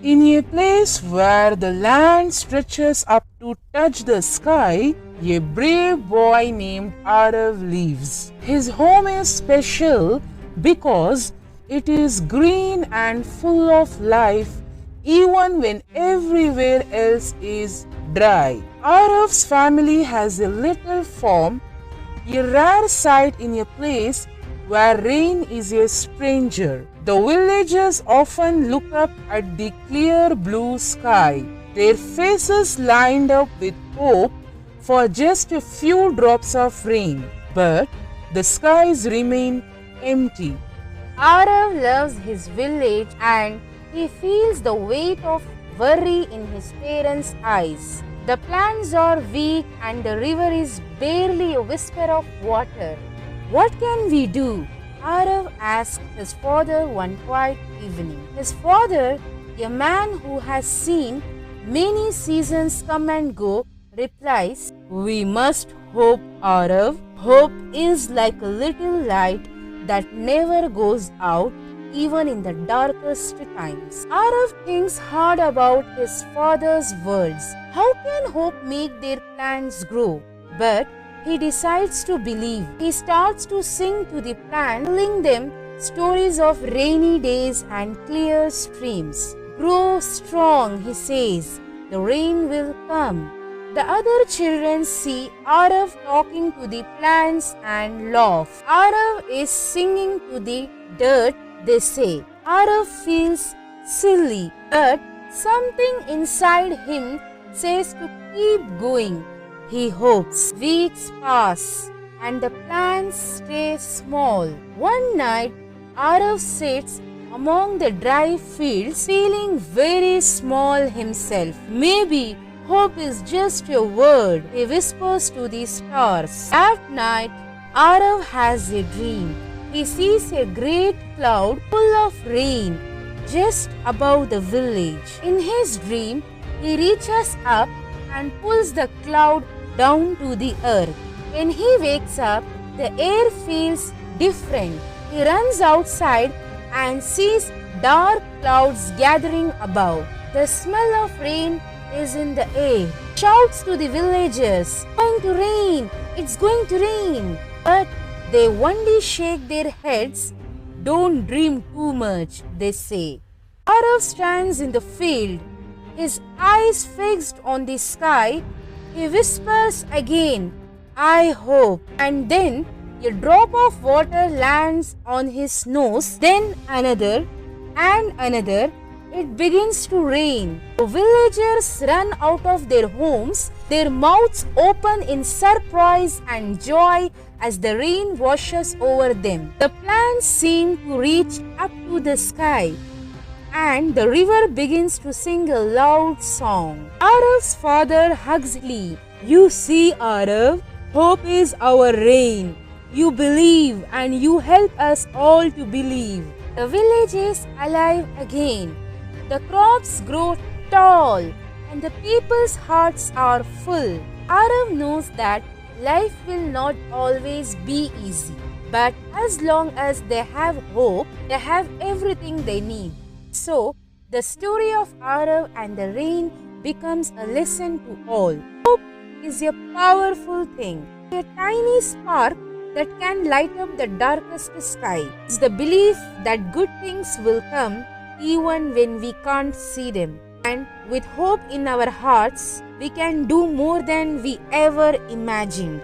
In a place where the land stretches up to touch the sky, a brave boy named Arav lives. His home is special because it is green and full of life even when everywhere else is dry. Arav's family has a little farm, a rare sight in a place where rain is a stranger. The villagers often look up at the clear blue sky, their faces lined up with hope for just a few drops of rain. But the skies remain empty. Arav loves his village and he feels the weight of worry in his parents' eyes. The plants are weak and the river is barely a whisper of water. What can we do? Arav asked his father one quiet evening. His father, a man who has seen many seasons come and go, replies, "We must hope, Arav. Hope is like a little light that never goes out even in the darkest times." Arav thinks hard about his father's words. How can hope make their plants grow? But he decides to believe. He starts to sing to the plants, telling them stories of rainy days and clear streams. "Grow strong," he says. "The rain will come." The other children see Arav talking to the plants and laugh. Arav is singing to the dirt, they say. Arav feels silly, but something inside him says to keep going. He hopes. Weeks pass and the plants stay small. One night, Arav sits among the dry fields feeling very small himself. Maybe hope is just a word, he whispers to the stars. That night, Arav has a dream. He sees a great cloud full of rain just above the village. In his dream, he reaches up and pulls the cloud down to the earth. When he wakes up, the air feels different. He runs outside and sees dark clouds gathering above. The smell of rain is in the air. Shouts to the villagers, "Going to rain! It's going to rain!" But they only shake their heads. "Don't dream too much," they say. Arav stands in the field, his eyes fixed on the sky. He whispers again, "I hope." And then a drop of water lands on his nose, then another and another. It begins to rain. The villagers run out of their homes, their mouths open in surprise and joy as the rain washes over them. The plants seem to reach up to the sky, and the river begins to sing a loud song. Arav's father hugs Lee. "You see, Arav, hope is our rain. You believe and you help us all to believe." The village is alive again. The crops grow tall and the people's hearts are full. Arav knows that life will not always be easy, but as long as they have hope, they have everything they need. So, the story of Arav and the rain becomes a lesson to all. Hope is a powerful thing, a tiny spark that can light up the darkest sky. It's the belief that good things will come even when we can't see them. And with hope in our hearts, we can do more than we ever imagined.